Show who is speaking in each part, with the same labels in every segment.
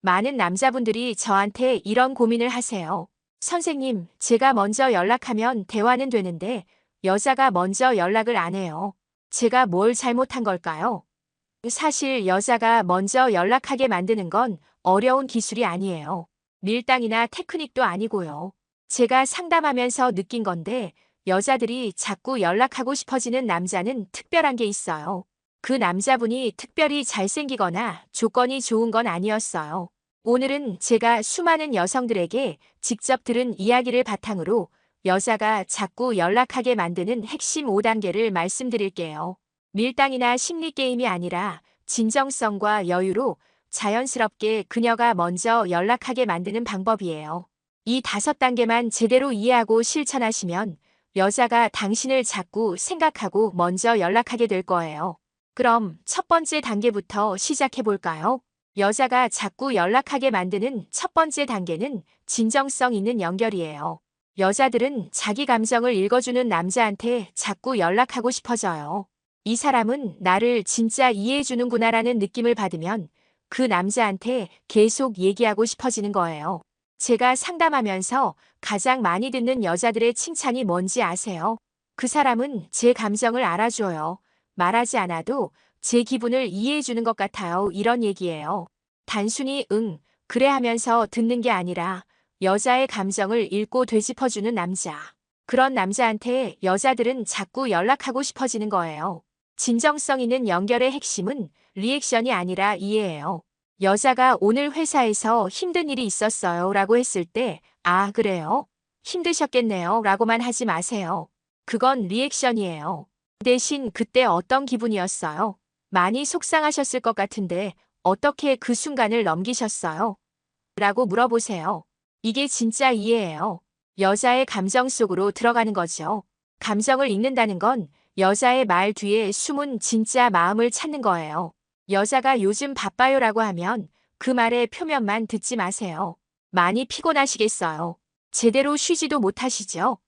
Speaker 1: 많은 남자분들이 저한테 이런 고민을 하세요. 선생님, 제가 먼저 연락하면 대화는 되는데 여자가 먼저 연락을 안 해요. 제가 뭘 잘못한 걸까요? 사실 여자가 먼저 연락하게 만드는 건 어려운 기술이 아니에요. 밀당이나 테크닉도 아니고요. 제가 상담하면서 느낀 건데 여자들이 자꾸 연락하고 싶어지는 남자는 특별한 게 있어요. 그 남자분이 특별히 잘생기거나 조건이 좋은 건 아니었어요. 오늘은 제가 수많은 여성들에게 직접 들은 이야기를 바탕으로 여자가 자꾸 연락하게 만드는 핵심 5단계를 말씀드릴게요. 밀당이나 심리게임이 아니라 진정성과 여유로 자연스럽게 그녀가 먼저 연락하게 만드는 방법이에요. 이 5단계만 제대로 이해하고 실천하시면 여자가 당신을 자꾸 생각하고 먼저 연락하게 될 거예요. 그럼 첫 번째 단계부터 시작해 볼까요? 여자가 자꾸 연락하게 만드는 첫 번째 단계는 진정성 있는 연결이에요. 여자들은 자기 감정을 읽어주는 남자한테 자꾸 연락하고 싶어져요. 이 사람은 나를 진짜 이해해주는구나라는 느낌을 받으면 그 남자한테 계속 얘기하고 싶어지는 거예요. 제가 상담하면서 가장 많이 듣는 여자들의 칭찬이 뭔지 아세요? 그 사람은 제 감정을 알아줘요. 말하지 않아도 제 기분을 이해해주는 것 같아요. 이런 얘기예요. 단순히 응, 그래 하면서 듣는 게 아니라 여자의 감정을 읽고 되짚어주는 남자. 그런 남자한테 여자들은 자꾸 연락하고 싶어지는 거예요. 진정성 있는 연결의 핵심은 리액션이 아니라 이해예요. 여자가 오늘 회사에서 힘든 일이 있었어요 라고 했을 때, 아, 그래요? 힘드셨겠네요 라고만 하지 마세요. 그건 리액션이에요. 대신 그때 어떤 기분이었어요? 많이 속상하셨을 것 같은데 어떻게 그 순간을 넘기셨어요? 라고 물어보세요. 이게 진짜 이해예요. 여자의 감정 속으로 들어가는 거죠. 감정을 읽는다는 건 여자의 말 뒤에 숨은 진짜 마음을 찾는 거예요. 여자가 요즘 바빠요라고 하면 그 말의 표면만 듣지 마세요. 많이 피곤하시겠어요. 제대로 쉬지도 못하시죠?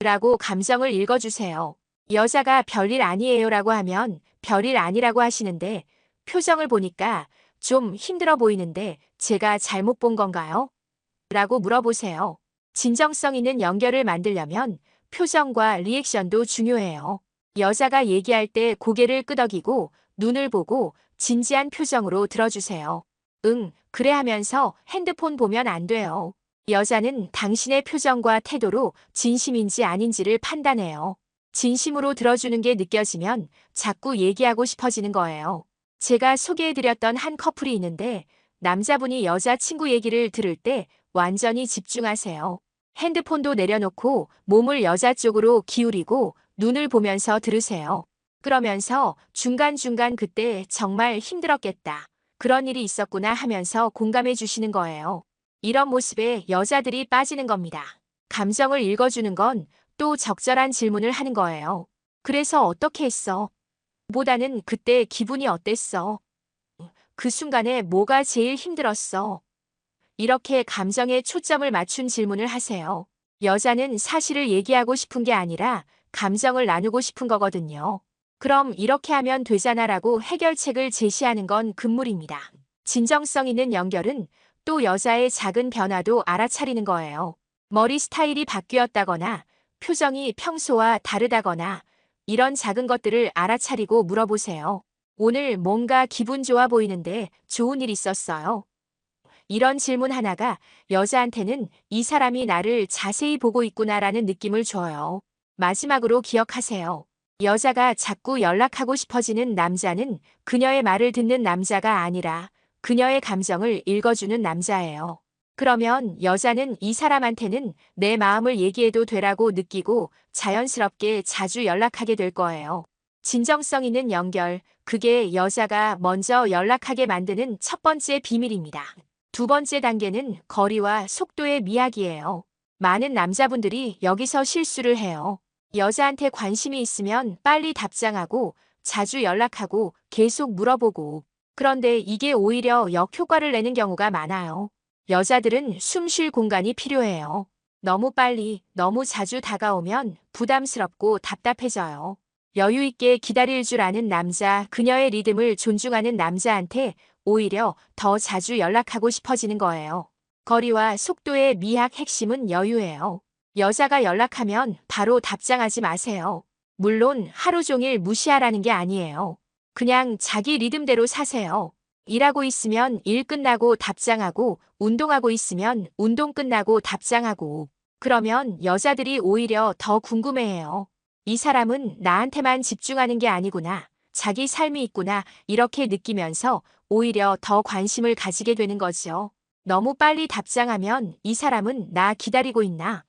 Speaker 1: 라고 감정을 읽어주세요. 여자가 별일 아니에요라고 하면 별일 아니라고 하시는데 표정을 보니까 좀 힘들어 보이는데 제가 잘못 본 건가요? 라고 물어보세요. 진정성 있는 연결을 만들려면 표정과 리액션도 중요해요. 여자가 얘기할 때 고개를 끄덕이고 눈을 보고 진지한 표정으로 들어주세요. 응, 그래 하면서 핸드폰 보면 안 돼요. 여자는 당신의 표정과 태도로 진심인지 아닌지를 판단해요. 진심으로 들어주는 게 느껴지면 자꾸 얘기하고 싶어지는 거예요. 제가 소개해드렸던 한 커플이 있는데 남자분이 여자친구 얘기를 들을 때 완전히 집중하세요. 핸드폰도 내려놓고 몸을 여자 쪽으로 기울이고 눈을 보면서 들으세요. 그러면서 중간중간 그때 정말 힘들었겠다. 그런 일이 있었구나 하면서 공감해 주시는 거예요. 이런 모습에 여자들이 빠지는 겁니다. 감정을 읽어주는 건 또 적절한 질문을 하는 거예요. 그래서 어떻게 했어? 보다는 그때 기분이 어땠어? 그 순간에 뭐가 제일 힘들었어? 이렇게 감정에 초점을 맞춘 질문을 하세요. 여자는 사실을 얘기하고 싶은 게 아니라 감정을 나누고 싶은 거거든요. 그럼 이렇게 하면 되잖아라고 해결책을 제시하는 건 금물입니다. 진정성 있는 연결은 또 여자의 작은 변화도 알아차리는 거예요. 머리 스타일이 바뀌었다거나 표정이 평소와 다르다거나 이런 작은 것들을 알아차리고 물어보세요. 오늘 뭔가 기분 좋아 보이는데 좋은 일 있었어요? 이런 질문 하나가 여자한테는 이 사람이 나를 자세히 보고 있구나라는 느낌을 줘요. 마지막으로 기억하세요. 여자가 자꾸 연락하고 싶어지는 남자는 그녀의 말을 듣는 남자가 아니라 그녀의 감정을 읽어주는 남자예요. 그러면 여자는 이 사람한테는 내 마음을 얘기해도 되라고 느끼고 자연스럽게 자주 연락하게 될 거예요. 진정성 있는 연결, 그게 여자가 먼저 연락하게 만드는 첫 번째 비밀입니다. 두 번째 단계는 거리와 속도의 미학이에요. 많은 남자분들이 여기서 실수를 해요. 여자한테 관심이 있으면 빨리 답장하고 자주 연락하고 계속 물어보고. 그런데 이게 오히려 역효과를 내는 경우가 많아요. 여자들은 숨 쉴 공간이 필요해요. 너무 빨리, 너무 자주 다가오면 부담스럽고 답답해져요. 여유 있게 기다릴 줄 아는 남자, 그녀의 리듬을 존중하는 남자한테 오히려 더 자주 연락하고 싶어지는 거예요. 거리와 속도의 미학 핵심은 여유예요. 여자가 연락하면 바로 답장하지 마세요. 물론 하루 종일 무시하라는 게 아니에요. 그냥 자기 리듬대로 사세요. 일하고 있으면 일 끝나고 답장하고, 운동하고 있으면 운동 끝나고 답장하고. 그러면 여자들이 오히려 더 궁금해해요. 이 사람은 나한테만 집중하는 게 아니구나. 자기 삶이 있구나. 이렇게 느끼면서 오히려 더 관심을 가지게 되는 거죠. 너무 빨리 답장하면 이 사람은 나 기다리고 있나?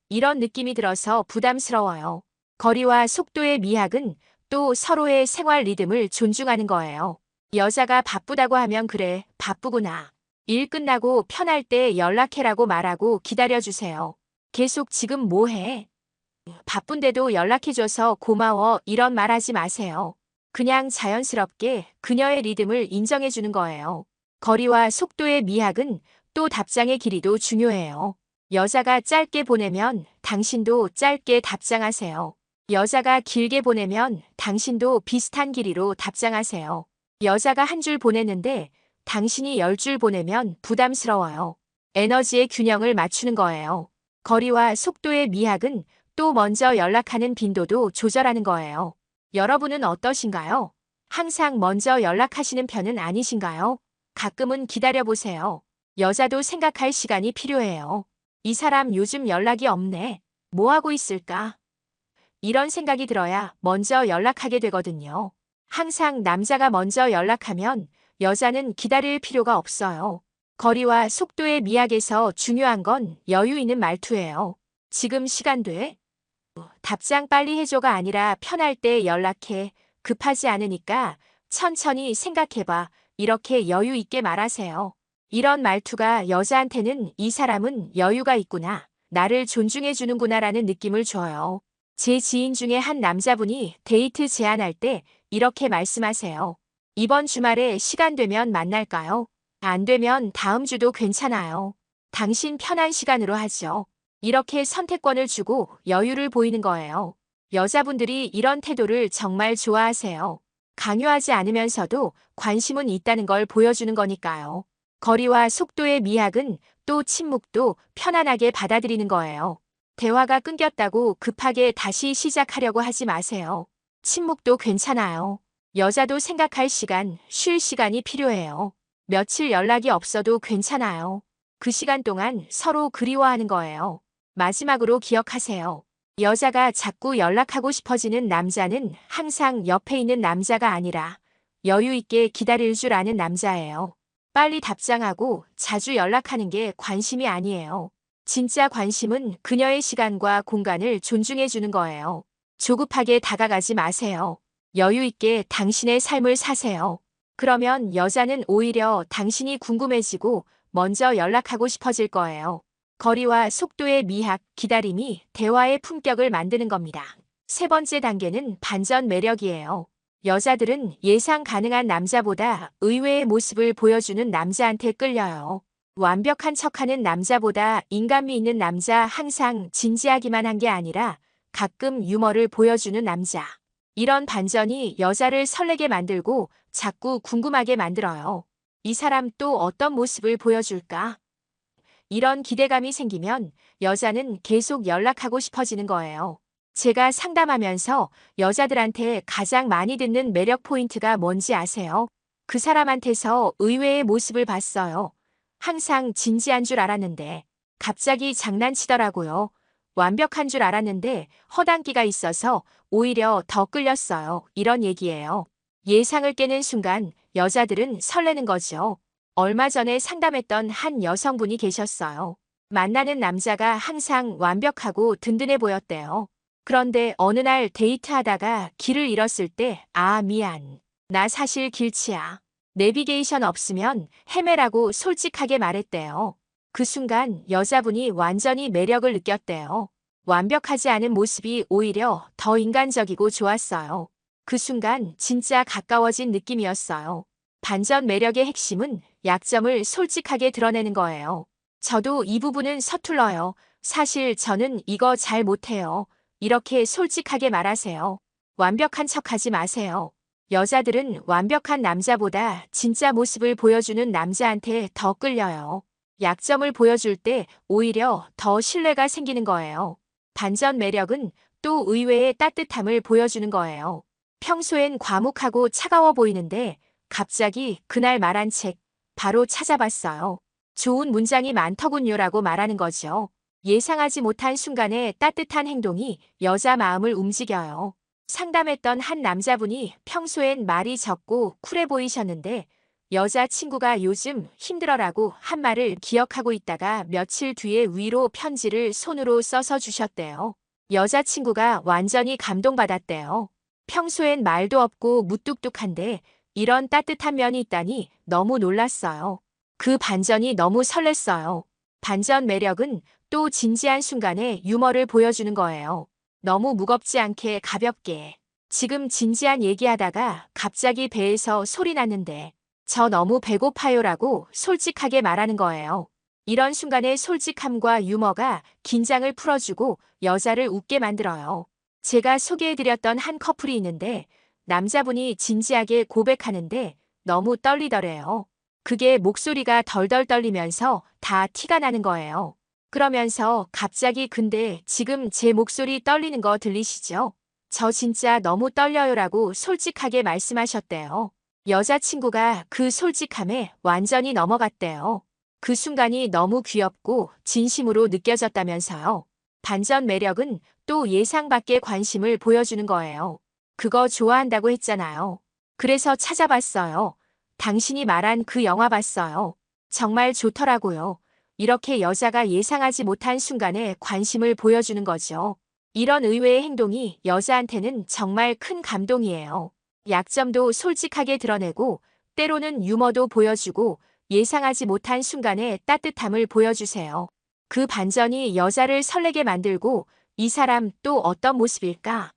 Speaker 1: 이런 느낌이 들어서 부담스러워요. 거리와 속도의 미학은 또 서로의 생활 리듬을 존중하는 거예요. 여자가 바쁘다고 하면 그래, 바쁘구나. 일 끝나고 편할 때 연락해라고 말하고 기다려주세요. 계속 지금 뭐 해? 바쁜데도 연락해줘서 고마워 이런 말 하지 마세요. 그냥 자연스럽게 그녀의 리듬을 인정해주는 거예요. 거리와 속도의 미학은 또 답장의 길이도 중요해요. 여자가 짧게 보내면 당신도 짧게 답장하세요. 여자가 길게 보내면 당신도 비슷한 길이로 답장하세요. 여자가 한 줄 보냈는데 당신이 10줄 보내면 부담스러워요. 에너지의 균형을 맞추는 거예요. 거리와 속도의 미학은 또 먼저 연락하는 빈도도 조절하는 거예요. 여러분은 어떠신가요? 항상 먼저 연락하시는 편은 아니신가요? 가끔은 기다려보세요. 여자도 생각할 시간이 필요해요. 이 사람 요즘 연락이 없네. 뭐 하고 있을까? 이런 생각이 들어야 먼저 연락하게 되거든요. 항상 남자가 먼저 연락하면 여자는 기다릴 필요가 없어요. 거리와 속도의 미학에서 중요한 건 여유 있는 말투예요. 지금 시간 돼? 답장 빨리 해줘가 아니라 편할 때 연락해. 급하지 않으니까 천천히 생각해봐. 이렇게 여유 있게 말하세요. 이런 말투가 여자한테는 이 사람은 여유가 있구나. 나를 존중해주는구나라는 느낌을 줘요. 제 지인 중에 한 남자분이 데이트 제안할 때 이렇게 말씀하세요. 이번 주말에 시간 되면 만날까요? 안 되면 다음 주도 괜찮아요. 당신 편한 시간으로 하죠. 이렇게 선택권을 주고 여유를 보이는 거예요. 여자분들이 이런 태도를 정말 좋아하세요. 강요하지 않으면서도 관심은 있다는 걸 보여주는 거니까요. 거리와 속도의 미학은 또 침묵도 편안하게 받아들이는 거예요. 대화가 끊겼다고 급하게 다시 시작하려고 하지 마세요. 침묵도 괜찮아요. 여자도 생각할 시간, 쉴 시간이 필요해요. 며칠 연락이 없어도 괜찮아요. 그 시간 동안 서로 그리워하는 거예요. 마지막으로 기억하세요. 여자가 자꾸 연락하고 싶어지는 남자는 항상 옆에 있는 남자가 아니라 여유 있게 기다릴 줄 아는 남자예요. 빨리 답장하고 자주 연락하는 게 관심이 아니에요. 진짜 관심은 그녀의 시간과 공간을 존중해 주는 거예요. 조급하게 다가가지 마세요. 여유 있게 당신의 삶을 사세요. 그러면 여자는 오히려 당신이 궁금해지고 먼저 연락하고 싶어질 거예요. 거리와 속도의 미학, 기다림이 대화의 품격을 만드는 겁니다. 세 번째 단계는 반전 매력이에요. 여자들은 예상 가능한 남자보다 의외의 모습을 보여주는 남자한테 끌려요. 완벽한 척하는 남자보다 인간미 있는 남자, 항상 진지하기만 한 게 아니라 가끔 유머를 보여주는 남자. 이런 반전이 여자를 설레게 만들고 자꾸 궁금하게 만들어요. 이 사람 또 어떤 모습을 보여줄까? 이런 기대감이 생기면 여자는 계속 연락하고 싶어지는 거예요. 제가 상담하면서 여자들한테 가장 많이 듣는 매력 포인트가 뭔지 아세요? 그 사람한테서 의외의 모습을 봤어요. 항상 진지한 줄 알았는데 갑자기 장난치더라고요. 완벽한 줄 알았는데 허당기가 있어서 오히려 더 끌렸어요. 이런 얘기예요. 예상을 깨는 순간 여자들은 설레는 거죠. 얼마 전에 상담했던 한 여성분이 계셨어요. 만나는 남자가 항상 완벽하고 든든해 보였대요. 그런데 어느 날 데이트하다가 길을 잃었을 때 미안. 나 사실 길치야. 내비게이션 없으면 헤매라고 솔직하게 말했대요. 그 순간 여자분이 완전히 매력을 느꼈대요. 완벽하지 않은 모습이 오히려 더 인간적이고 좋았어요. 그 순간 진짜 가까워진 느낌이었어요. 반전 매력의 핵심은 약점을 솔직하게 드러내는 거예요. 저도 이 부분은 서툴러요. 사실 저는 이거 잘 못해요. 이렇게 솔직하게 말하세요. 완벽한 척하지 마세요. 여자들은 완벽한 남자보다 진짜 모습을 보여주는 남자한테 더 끌려요. 약점을 보여줄 때 오히려 더 신뢰가 생기는 거예요. 반전 매력은 또 의외의 따뜻함을 보여주는 거예요. 평소엔 과묵하고 차가워 보이는데 갑자기 그날 말한 책 바로 찾아봤어요. 좋은 문장이 많더군요라고 말하는 거죠. 예상하지 못한 순간에 따뜻한 행동이 여자 마음을 움직여요. 상담했던 한 남자분이 평소엔 말이 적고 쿨해 보이셨는데 여자친구가 요즘 힘들어라고 한 말을 기억하고 있다가 며칠 뒤에 위로 편지를 손으로 써서 주셨대요. 여자친구가 완전히 감동받았대요. 평소엔 말도 없고 무뚝뚝한데 이런 따뜻한 면이 있다니 너무 놀랐어요. 그 반전이 너무 설렜어요. 반전 매력은 또 진지한 순간에 유머를 보여주는 거예요. 너무 무겁지 않게 가볍게. 지금 진지한 얘기하다가 갑자기 배에서 소리 났는데 저 너무 배고파요라고 솔직하게 말하는 거예요. 이런 순간의 솔직함과 유머가 긴장을 풀어주고 여자를 웃게 만들어요. 제가 소개해드렸던 한 커플이 있는데 남자분이 진지하게 고백하는데 너무 떨리더래요. 그게 목소리가 덜덜 떨리면서 다 티가 나는 거예요. 그러면서 갑자기 근데 지금 제 목소리 떨리는 거 들리시죠? 저 진짜 너무 떨려요라고 솔직하게 말씀하셨대요. 여자친구가 그 솔직함에 완전히 넘어갔대요. 그 순간이 너무 귀엽고 진심으로 느껴졌다면서요. 반전 매력은 또 예상 밖의 관심을 보여주는 거예요. 그거 좋아한다고 했잖아요. 그래서 찾아봤어요. 당신이 말한 그 영화 봤어요. 정말 좋더라고요. 이렇게 여자가 예상하지 못한 순간에 관심을 보여주는 거죠. 이런 의외의 행동이 여자한테는 정말 큰 감동이에요. 약점도 솔직하게 드러내고 때로는 유머도 보여주고 예상하지 못한 순간에 따뜻함을 보여주세요. 그 반전이 여자를 설레게 만들고 이 사람 또 어떤 모습일까?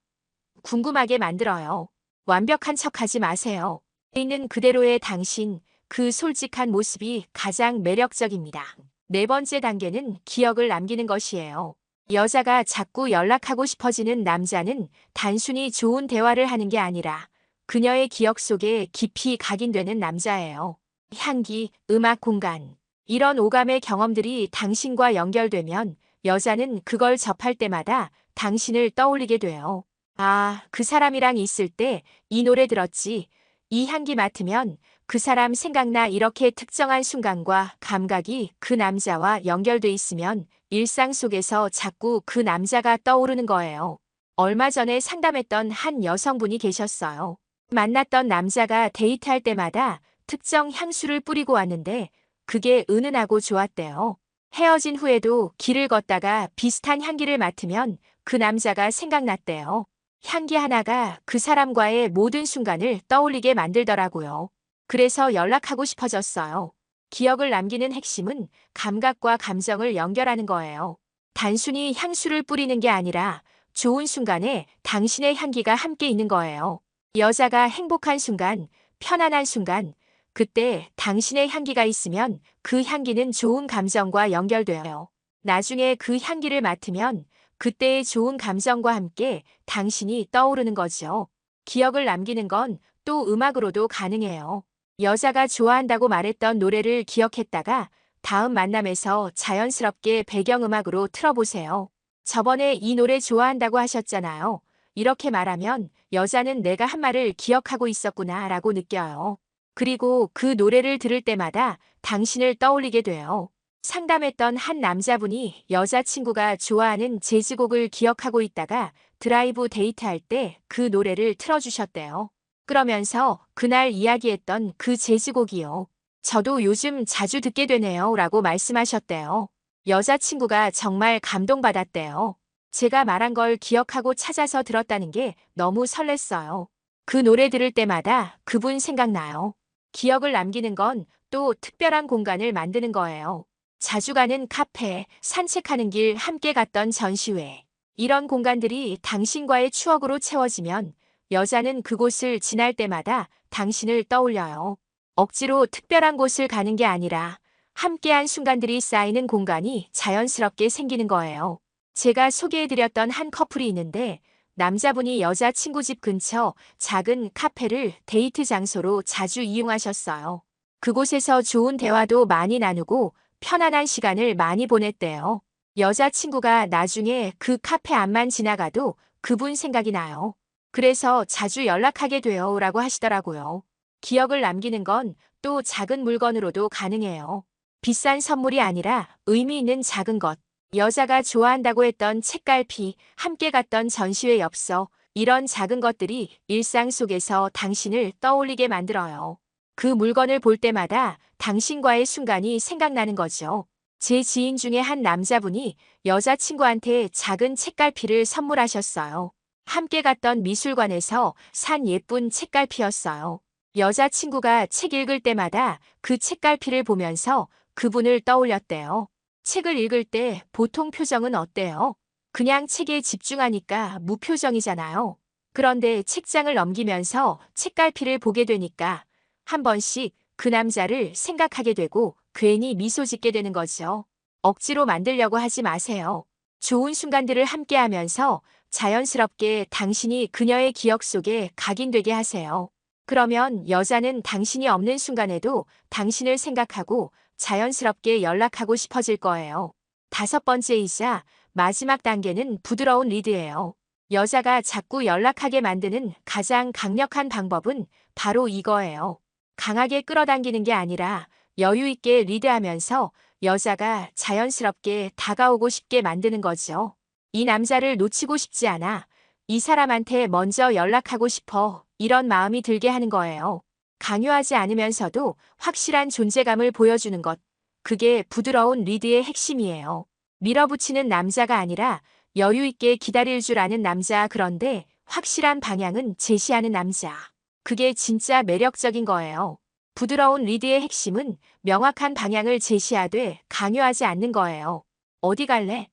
Speaker 1: 궁금하게 만들어요. 완벽한 척하지 마세요. 있는 그대로의 당신, 그 솔직한 모습이 가장 매력적입니다. 네 번째 단계는 기억을 남기는 것이에요. 여자가 자꾸 연락하고 싶어지는 남자는 단순히 좋은 대화를 하는 게 아니라 그녀의 기억 속에 깊이 각인되는 남자예요. 향기, 음악, 공간. 이런 오감의 경험들이 당신과 연결되면 여자는 그걸 접할 때마다 당신을 떠올리게 돼요. 아, 그 사람이랑 있을 때 이 노래 들었지. 이 향기 맡으면 그 사람 생각나. 이렇게 특정한 순간과 감각이 그 남자와 연결돼 있으면 일상 속에서 자꾸 그 남자가 떠오르는 거예요. 얼마 전에 상담했던 한 여성분이 계셨어요. 만났던 남자가 데이트할 때마다 특정 향수를 뿌리고 왔는데 그게 은은하고 좋았대요. 헤어진 후에도 길을 걷다가 비슷한 향기를 맡으면 그 남자가 생각났대요. 향기 하나가 그 사람과의 모든 순간을 떠올리게 만들더라고요. 그래서 연락하고 싶어졌어요. 기억을 남기는 핵심은 감각과 감정을 연결하는 거예요. 단순히 향수를 뿌리는 게 아니라 좋은 순간에 당신의 향기가 함께 있는 거예요. 여자가 행복한 순간, 편안한 순간, 그때 당신의 향기가 있으면 그 향기는 좋은 감정과 연결돼요. 나중에 그 향기를 맡으면 그때의 좋은 감정과 함께 당신이 떠오르는 거죠. 기억을 남기는 건 또 음악으로도 가능해요. 여자가 좋아한다고 말했던 노래를 기억했다가 다음 만남에서 자연스럽게 배경음악으로 틀어보세요. 저번에 이 노래 좋아한다고 하셨잖아요. 이렇게 말하면 여자는 내가 한 말을 기억하고 있었구나 라고 느껴요. 그리고 그 노래를 들을 때마다 당신을 떠올리게 돼요. 상담했던 한 남자분이 여자친구가 좋아하는 재즈곡을 기억하고 있다가 드라이브 데이트할 때 그 노래를 틀어주셨대요. 그러면서 그날 이야기했던 그 재즈곡이요. 저도 요즘 자주 듣게 되네요 라고 말씀하셨대요. 여자친구가 정말 감동받았대요. 제가 말한 걸 기억하고 찾아서 들었다는 게 너무 설렜어요. 그 노래 들을 때마다 그분 생각나요. 기억을 남기는 건 또 특별한 공간을 만드는 거예요. 자주 가는 카페, 산책하는 길, 함께 갔던 전시회. 이런 공간들이 당신과의 추억으로 채워지면 여자는 그곳을 지날 때마다 당신을 떠올려요. 억지로 특별한 곳을 가는 게 아니라 함께한 순간들이 쌓이는 공간이 자연스럽게 생기는 거예요. 제가 소개해드렸던 한 커플이 있는데 남자분이 여자친구 집 근처 작은 카페를 데이트 장소로 자주 이용하셨어요. 그곳에서 좋은 대화도 많이 나누고 편안한 시간을 많이 보냈대요. 여자친구가 나중에 그 카페 앞만 지나가도 그분 생각이 나요. 그래서 자주 연락하게 돼요 라고 하시더라고요. 기억을 남기는 건 또 작은 물건으로도 가능해요. 비싼 선물이 아니라 의미 있는 작은 것. 여자가 좋아한다고 했던 책갈피, 함께 갔던 전시회 엽서, 이런 작은 것들이 일상 속에서 당신을 떠올리게 만들어요. 그 물건을 볼 때마다 당신과의 순간이 생각나는 거죠. 제 지인 중에 한 남자분이 여자친구한테 작은 책갈피를 선물하셨어요. 함께 갔던 미술관에서 산 예쁜 책갈피였어요. 여자친구가 책 읽을 때마다 그 책갈피를 보면서 그분을 떠올렸대요. 책을 읽을 때 보통 표정은 어때요? 그냥 책에 집중하니까 무표정이잖아요. 그런데 책장을 넘기면서 책갈피를 보게 되니까 한 번씩 그 남자를 생각하게 되고 괜히 미소 짓게 되는 거죠. 억지로 만들려고 하지 마세요. 좋은 순간들을 함께 하면서 자연스럽게 당신이 그녀의 기억 속에 각인되게 하세요. 그러면 여자는 당신이 없는 순간에도 당신을 생각하고 자연스럽게 연락하고 싶어질 거예요. 5번째이자 마지막 단계는 부드러운 리드예요. 여자가 자꾸 연락하게 만드는 가장 강력한 방법은 바로 이거예요. 강하게 끌어당기는 게 아니라 여유 있게 리드하면서 여자가 자연스럽게 다가오고 싶게 만드는 거죠. 이 남자를 놓치고 싶지 않아. 이 사람한테 먼저 연락하고 싶어. 이런 마음이 들게 하는 거예요. 강요하지 않으면서도 확실한 존재감을 보여주는 것. 그게 부드러운 리드의 핵심이에요. 밀어붙이는 남자가 아니라 여유 있게 기다릴 줄 아는 남자, 그런데 확실한 방향은 제시하는 남자. 그게 진짜 매력적인 거예요. 부드러운 리드의 핵심은 명확한 방향을 제시하되 강요하지 않는 거예요. 어디 갈래?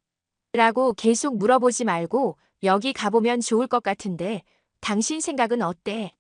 Speaker 1: 라고 계속 물어보지 말고 여기 가보면 좋을 것 같은데 당신 생각은 어때?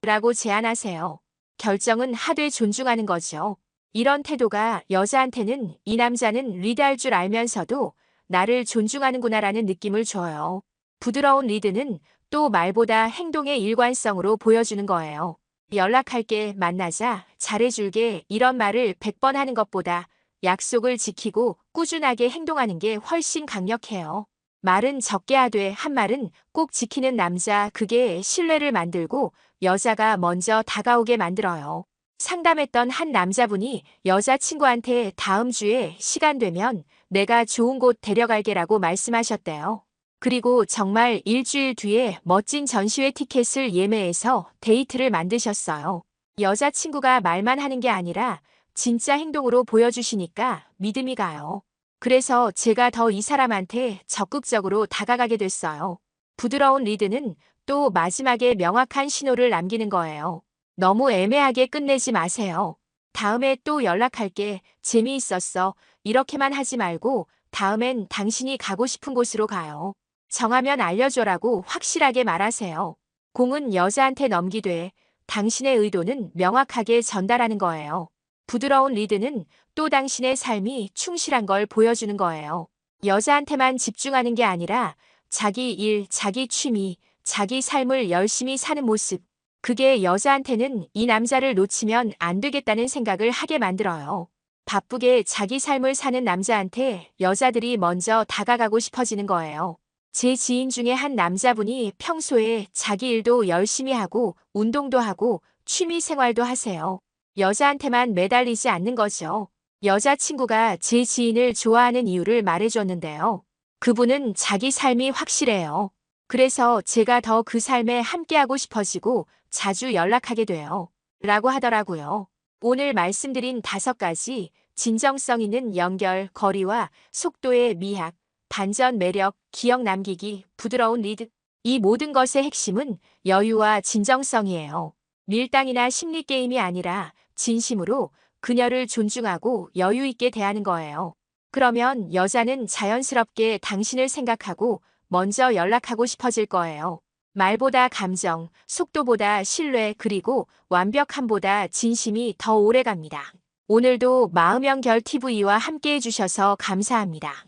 Speaker 1: 라고 제안하세요. 결정은 하되 존중하는 거죠. 이런 태도가 여자한테는 이 남자는 리드할 줄 알면서도 나를 존중하는구나라는 느낌을 줘요. 부드러운 리드는 또 말보다 행동의 일관성으로 보여주는 거예요. 연락할게, 만나자, 잘해줄게, 이런 말을 100번 하는 것보다 약속을 지키고 꾸준하게 행동하는 게 훨씬 강력해요. 말은 적게 하되 한 말은 꼭 지키는 남자, 그게 신뢰를 만들고 여자가 먼저 다가오게 만들어요. 상담했던 한 남자분이 여자친구한테 다음 주에 시간 되면 내가 좋은 곳 데려갈게라고 말씀하셨대요. 그리고 정말 일주일 뒤에 멋진 전시회 티켓을 예매해서 데이트를 만드셨어요. 여자친구가 말만 하는 게 아니라 진짜 행동으로 보여주시니까 믿음이 가요. 그래서 제가 더 이 사람한테 적극적으로 다가가게 됐어요. 부드러운 리드는 또 마지막에 명확한 신호를 남기는 거예요. 너무 애매하게 끝내지 마세요. 다음에 또 연락할게. 재미있었어. 이렇게만 하지 말고 다음엔 당신이 가고 싶은 곳으로 가요. 정하면 알려줘라고 확실하게 말하세요. 공은 여자한테 넘기되 당신의 의도는 명확하게 전달하는 거예요. 부드러운 리드는 또 당신의 삶이 충실한 걸 보여주는 거예요. 여자한테만 집중하는 게 아니라 자기 일, 자기 취미, 자기 삶을 열심히 사는 모습. 그게 여자한테는 이 남자를 놓치면 안 되겠다는 생각을 하게 만들어요. 바쁘게 자기 삶을 사는 남자한테 여자들이 먼저 다가가고 싶어지는 거예요. 제 지인 중에 한 남자분이 평소에 자기 일도 열심히 하고 운동도 하고 취미 생활도 하세요. 여자한테만 매달리지 않는 거죠. 여자친구가 제 지인을 좋아하는 이유를 말해줬는데요. 그분은 자기 삶이 확실해요. 그래서 제가 더 그 삶에 함께하고 싶어지고 자주 연락하게 돼요. 라고 하더라고요. 오늘 말씀드린 5가지 진정성 있는 연결, 거리와 속도의 미학, 반전 매력, 기억 남기기, 부드러운 리드. 이 모든 것의 핵심은 여유와 진정성이에요. 밀당이나 심리게임이 아니라 진심으로 그녀를 존중하고 여유 있게 대하는 거예요. 그러면 여자는 자연스럽게 당신을 생각하고 먼저 연락하고 싶어질 거예요. 말보다 감정, 속도보다 신뢰, 그리고 완벽함보다 진심이 더 오래 갑니다. 오늘도 마음연결 TV와 함께 해주셔서 감사합니다.